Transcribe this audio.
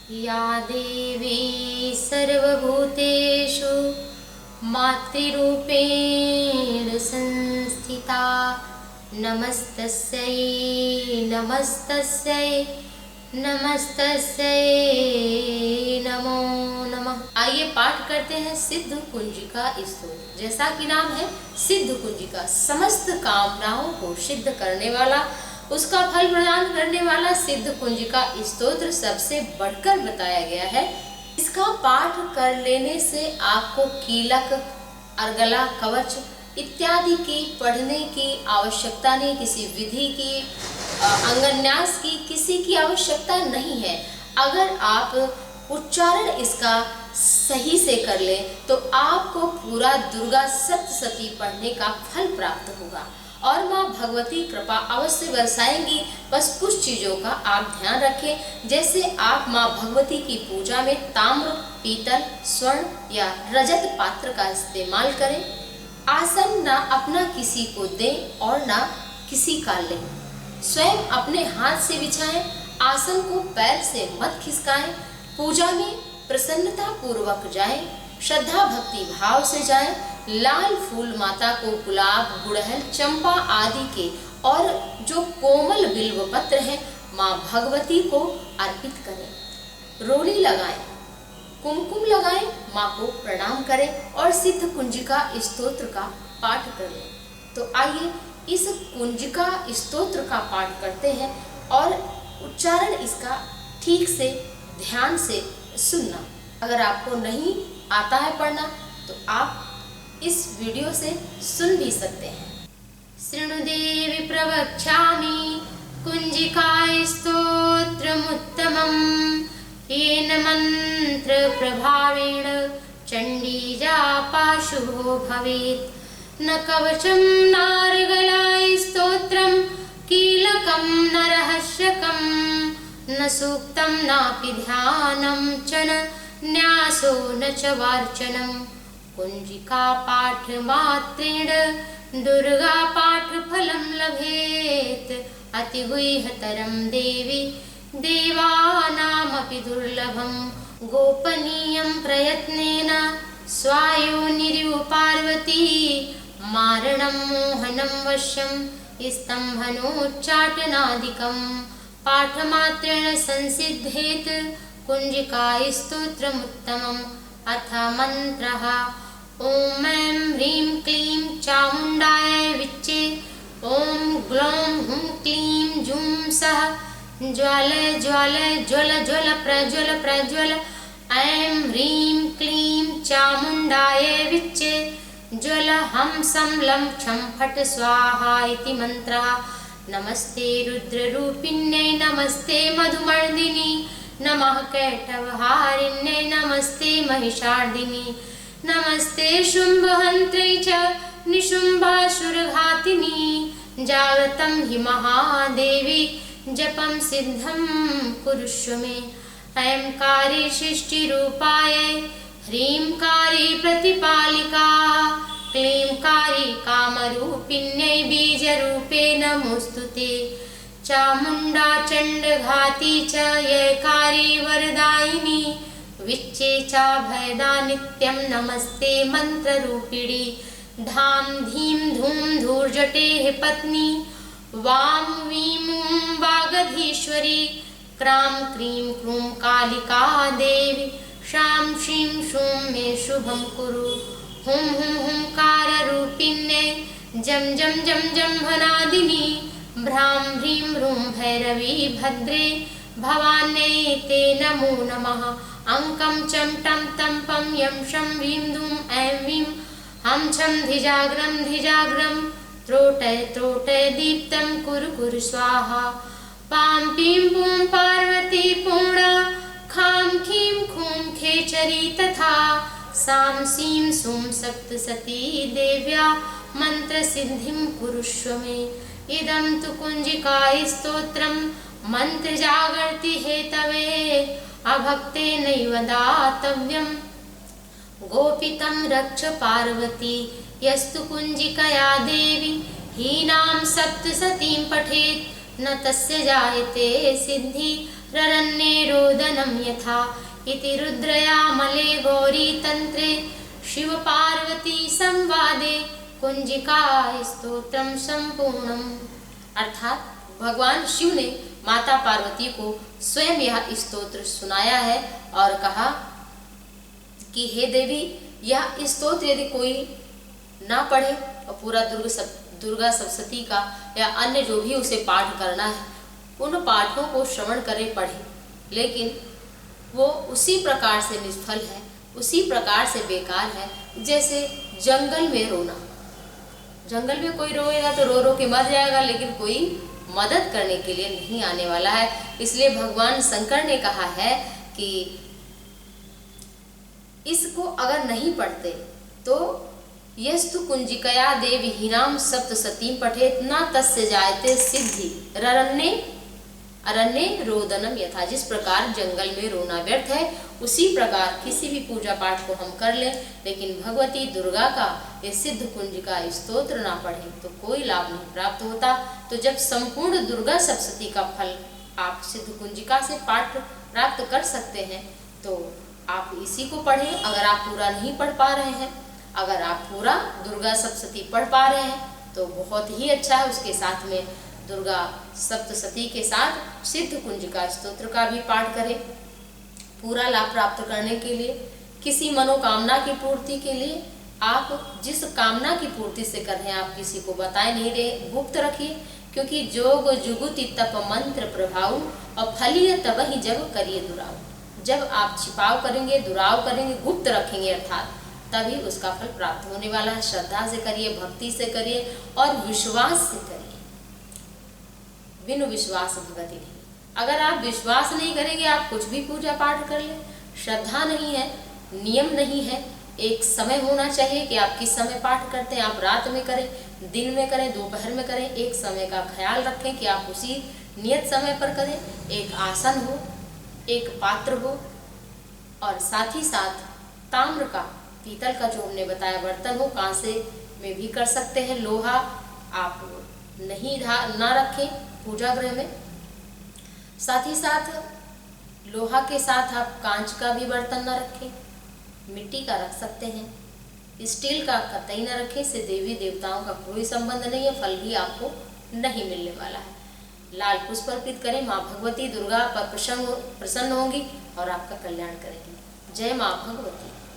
या देवी सर्वभूतेषु मातृरूपेण संस्थिता नमस्तस्यै नमस्तस्यै नमस्तस्यै नमो नमः। आइए पाठ करते हैं सिद्ध कुंजिका स्तोत्र। जैसा कि नाम है सिद्ध कुंजिका, समस्त कामनाओं को सिद्ध करने वाला, उसका फल प्रदान करने वाला सिद्ध कुंजिका स्तोत्र सबसे बढ़कर बताया गया है। इसका पाठ कर लेने से आपको कीलक, अर्गला, कवच इत्यादि की पढ़ने की आवश्यकता नहीं, किसी विधि की, अंगन्यास की किसी की आवश्यकता नहीं है। अगर आप उच्चारण इसका सही से कर लें तो आपको पूरा दुर्गा सप्तशती पढ़ने का फल प्राप्त होगा और माँ भगवती कृपा अवश्य बरसाएंगी। बस कुछ चीजों का आप ध्यान रखें, जैसे आप माँ भगवती की पूजा में ताम्र, पीतल, स्वर्ण या रजत पात्र का इस्तेमाल करें। आसन ना अपना किसी को दें और ना किसी का लें। स्वयं अपने हाथ से बिछाएं। आसन को पैर से मत खिसकाएं। पूजा में प्रसन्नता पूर्वक जाएं, श्रद्धा भक्ति भाव से जाएं। लाल फूल माता को गुलाब, गुड़हल, चंपा आदि के और जो कोमल बिल्व पत्र हैं माँ भगवती को अर्पित करें। रोली लगाएं, कुमकुम लगाएं, माँ को प्रणाम करें और सिद्ध कुंजिका स्तोत्र का पाठ करें। तो आइए इस कुंजिका स्तोत्र का पाठ करते हैं और उच्चारण इसका ठीक से ध्यान से सुनना। अगर आपको नहीं आता है पढ़ना तो आप इस वीडियो से सुन भी सकते हैं। शृणुदेवी प्रवक्ष्यामि कुंजिका स्तोत्रमुत्तमम् येन मंत्र प्रभावेण चंडी जापाशु भवेत्। न कवचं नार्गला स्तोत्रं कीलकं न रहस्यकं न सूक्तं नापि ध्यानं च न न्यासो न च वार्चनं। कुंजिका पाठ मात्रेण दुर्गा पाठ फलं लभेत्। अतिगुह्यतरं देवी देवानामपि दुर्लभं। गोपनीयं प्रयत्नेन स्वायोनिरिव पार्वती मारणं मोहनं वश्यं स्तम्भनोच्चाटनादिकं। पाठमात्रेण संसिद्धेत् कुंजिका स्तोत्रमुत्तमम्। अथ मंत्रः ॐ ऐं ह्रीं क्लीं चामुण्डाय विच्चे। ॐ ग्लौं हुं क्लीं जूं सः ज्वाल ज्वाल ज्वल ज्वल प्रज्वल प्रज्वल। ऐं ह्रीं क्लीं चामुण्डाय विच्चे ज्वल हं सं लं क्षं फट् स्वाहा इति मन्त्रः। नमस्ते रुद्ररूपिण्यै नमस्ते मधुमर्दिनी नमः कैटभहारिण्यै नमस्ते महिषार्दिनी नमस्ते शुम्भहन्त्रै च निशुम्भासुरघातिनी। जागतं हि महादेवी जपं सिद्धं कुरुष्व मे। ऐंकारी सृष्टिरूपाय ह्रींकारी प्रतिपालिका क्लींकारी कामरूपिण्यै बीजरूपे नमोऽस्तुते। चामुण्डा चण्डघाती च यैकारी वरदायिनी विच्चे चाभयदा नित्यं नमस्ते मन्त्ररूपिणी। धाम धीं धूम धूर्जटेः पत्नी वां वीं वागधीश्वरी क्रां क्रीं क्रूं कालिका देवी शां शीं शूं मे शुभं कुरु। हुं हुं हुंकाररूपिण्यै जं जं जं जम्भनादिनी भ्रां ह्रीं ह्रूं भैरवी भद्रे भवान्यै ते नमो नमः। अंकं चं टं तं पं यं शं वीं दूं ऐं वीं हं छं धिजाग्रं धिजाग्रं त्रोटय त्रोटय दीप्तं कुरु कुरु स्वाहा। पां पीं पूं पार्वती पूर्णा खां खीं खूं खेचरी तथा सां सीं सूं सप्तशती देव्या मन्त्रसिद्धिं कुरुष्व मे। इदं तु कुंजिका स्तोत्रं मन्त्रजागर्ति हेतवे अभक्तेनैव दातव्यम्। गोपितं रक्ष पार्वती यस्तु कुंजिकया देवी हीनां सप्तशतीं पठेत् न तस्य जायते सिद्धि ररण्ये रोदनं यथा इति रुद्रयामले गौरी तंत्रे शिव पार्वती संवादे कुंजिका स्तोत्रम संपूर्णम। अर्थात भगवान शिव ने माता पार्वती को स्वयं यह स्तोत्र सुनाया है और कहा कि हे देवी, यह स्तोत्र यदि कोई ना पढ़े और पूरा दुर्गा सप्तशती का या अन्य जो भी उसे पाठ करना है उन पाठों को श्रवण करे पढ़े, लेकिन वो उसी प्रकार से निष्फल है, उसी प्रकार से बेकार है जैसे जंगल में रोना। जंगल में कोई रोएगा तो रो रो के मर जाएगा, लेकिन कोई मदद करने के लिए नहीं आने वाला है। इसलिए भगवान शंकर ने कहा है कि इसको अगर नहीं पढ़ते तो यस्तु कुंजिकया देवी हीराम सप्तशतीं पठेत न तस्य जायते सिद्धि अरण्ये रोदनम यथा। जिस प्रकार जंगल में रोना व्यर्थ है, उसी प्रकार किसी भी पूजा पाठ को हम कर लें लेकिन भगवती दुर्गा का ये सिद्ध कुंजिका स्तोत्र ना पढ़े तो कोई लाभ नहीं प्राप्त होता। तो जब संपूर्ण दुर्गा सप्तशती का फल आप सिद्ध कुंजिका से पाठ प्राप्त कर सकते हैं तो आप इसी को पढ़ें। अगर आप पूरा नहीं पढ़ पा रहे हैं, अगर आप पूरा दुर्गा सप्तशती पढ़ पा रहे हैं तो बहुत ही अच्छा है। उसके साथ में दुर्गा सप्तशती के साथ सिद्ध कुंजिका स्तोत्र का भी पाठ करें। पूरा लाभ प्राप्त करने के लिए, किसी मनोकामना की पूर्ति के लिए, आप जिस कामना की पूर्ति से कर रहे हैं आप किसी को बताए नहीं रहे, गुप्त रखिए, क्योंकि जोग जुगुति तप मंत्र प्रभाव और फलिय तब ही जब करिए दुराव। जब आप छिपाव करेंगे, दुराव करेंगे, गुप्त रखेंगे अर्थात, तभी उसका फल प्राप्त होने वाला है। श्रद्धा से करिए, भक्ति से करिए और विश्वास से करिए। बिनु विश्वास भगति नहीं। अगर आप विश्वास नहीं करेंगे, आप कुछ भी पूजा पाठ कर लें, श्रद्धा नहीं है, नियम नहीं है, एक समय होना चाहिए कि आप किस समय पाठ करते हैं। आप रात में करें, दिन में करें, दोपहर में करें, एक समय का ख्याल रखें कि आप उसी नियत समय पर करें। एक आसन हो, एक पात्र हो और साथ ही साथ ताम्र का, पीतल का जो हमने बताया बर्तन हो, कांसे में भी कर सकते हैं। लोहा आप नहीं ना रखें पूजा गृह में। साथ ही साथ लोहा के साथ आप कांच का भी बर्तन न रखें, मिट्टी का रख सकते हैं। स्टील का कतई न रखें, इससे देवी देवताओं का कोई संबंध नहीं है, फल भी आपको नहीं मिलने वाला है। लाल पुष्प अर्पित करें, माँ भगवती दुर्गा पर प्रसन्न होंगी और आपका कल्याण करेंगी। जय माँ भगवती।